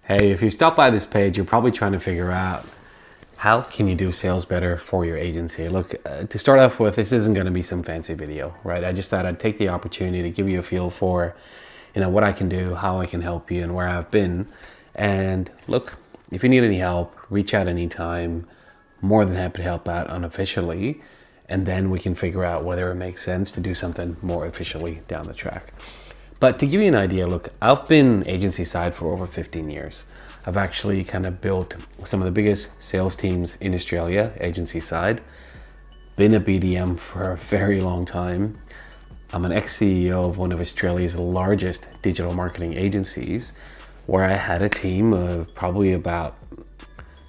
Hey, if you stop by this page, you're probably trying to figure out how can you do sales better for your agency. Look, to start off with, this isn't going to be some fancy video, right? I just thought I'd take the opportunity to give you a feel for, what I can do, how I can help you, and where I've been. And look, if you need any help, reach out anytime. More than happy to help out unofficially, and then we can figure out whether it makes sense to do something more officially down the track. But to give you an idea, look, I've been agency side for over 15 years. I've actually kind of built some of the biggest sales teams in Australia, agency side. Been a BDM for a very long time. I'm an ex-CEO of one of Australia's largest digital marketing agencies, where I had a team of probably about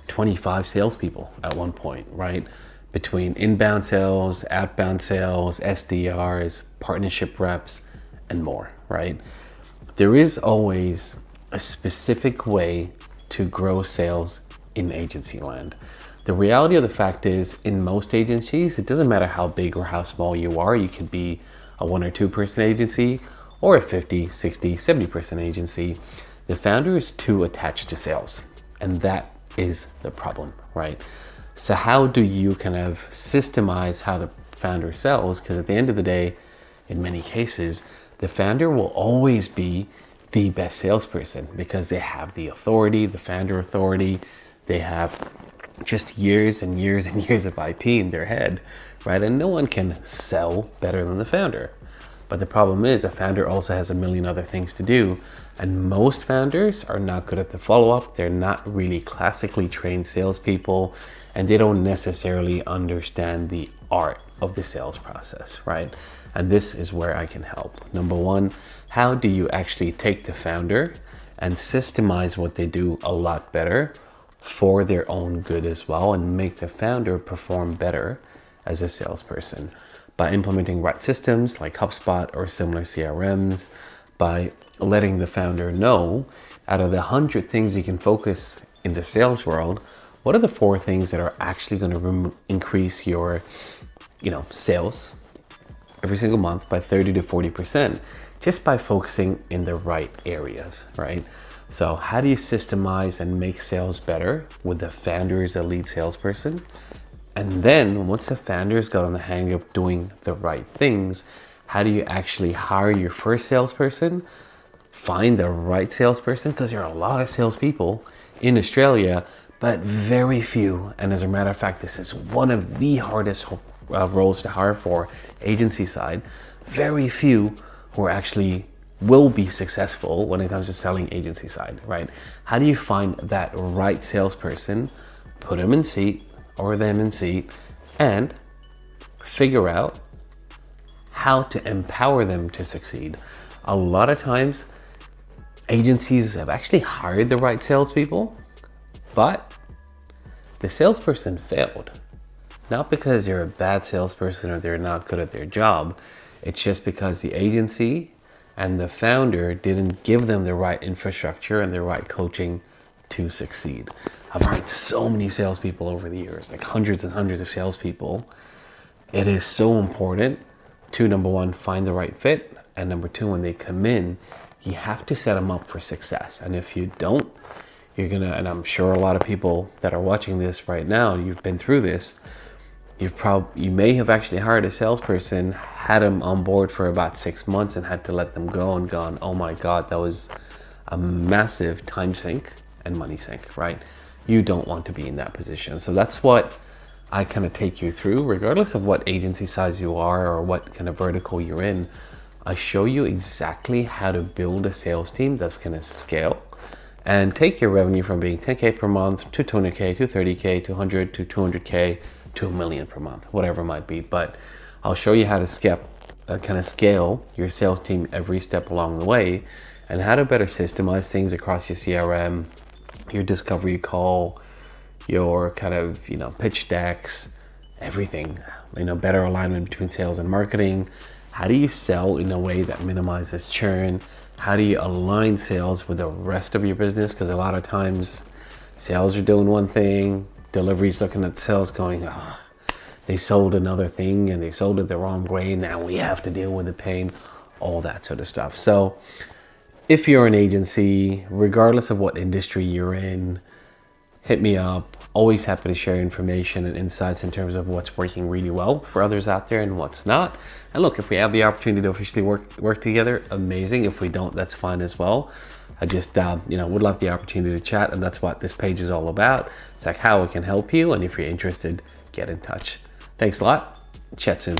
25 salespeople at one point, right? Between inbound sales, outbound sales, SDRs, partnership reps, and more, right? There is always a specific way to grow sales in agency land. The reality of the fact is, in most agencies, it doesn't matter how big or how small you are. You could be a 1 or 2 person agency or a 50, 60, 70 person agency. The founder is too attached to sales, and that is the problem, right? So how do you kind of systemize how the founder sells? Because at the end of the day, in many cases, the founder will always be the best salesperson because they have the authority, the founder authority. They have just years and years and years of IP in their head, right? And no one can sell better than the founder. But the problem is, a founder also has a million other things to do. And most founders are not good at the follow-up. They're not really classically trained salespeople, and they don't necessarily understand the art of the sales process, right? And this is where I can help. Number one, how do you actually take the founder and systemize what they do a lot better for their own good as well, and make the founder perform better as a salesperson? By implementing right systems like HubSpot or similar CRMs, by letting the founder know, out of the 100 things you can focus in the sales world, what are the 4 things that are actually going to increase your sales every single month by 30 to 40%, just by focusing in the right areas, right? So how do you systemize and make sales better with the founder as a lead salesperson? And then once the founder's got on the hang of doing the right things, how do you actually hire your first salesperson, find the right salesperson? Because there are a lot of salespeople in Australia, but very few. And as a matter of fact, this is one of the hardest roles to hire for agency side. Very few who actually will be successful when it comes to selling agency side, right? How do you find that right salesperson, put them in seat, or them in seat, and figure out how to empower them to succeed? A lot of times, agencies have actually hired the right salespeople, but the salesperson failed. Not because they're a bad salesperson or they're not good at their job. It's just because the agency and the founder didn't give them the right infrastructure and the right coaching to succeed. I've hired so many salespeople over the years, like hundreds and hundreds of salespeople. It is so important to, number one, find the right fit. And number two, when they come in, you have to set them up for success. And if you don't, you're gonna, and I'm sure a lot of people that are watching this right now, you've been through this. You may have actually hired a salesperson, had them on board for about 6 months and had to let them go and gone, oh my God, that was a massive time sink and money sink, right? You don't want to be in that position. So that's what I kind of take you through, regardless of what agency size you are or what kind of vertical you're in. I show you exactly how to build a sales team that's going to scale and take your revenue from being 10K per month to 200K to 30K to 100 to 200K to $1 million per month, whatever it might be. But I'll show you how to scale your sales team every step along the way, and how to better systemize things across your CRM, your discovery call, your kind of, pitch decks, everything, better alignment between sales and marketing. How do you sell in a way that minimizes churn? How do you align sales with the rest of your business? Because a lot of times sales are doing one thing, delivery's looking at sales going, they sold another thing and they sold it the wrong way. Now we have to deal with the pain, all that sort of stuff. So If you're an agency, regardless of what industry you're in, hit me up. Always happy to share information and insights in terms of what's working really well for others out there and what's not. And look, if we have the opportunity to officially work together, amazing. If we don't, that's fine as well. I just would love the opportunity to chat, and that's what this page is all about. It's like how we can help you, and if you're interested, get in touch. Thanks a lot. Chat soon.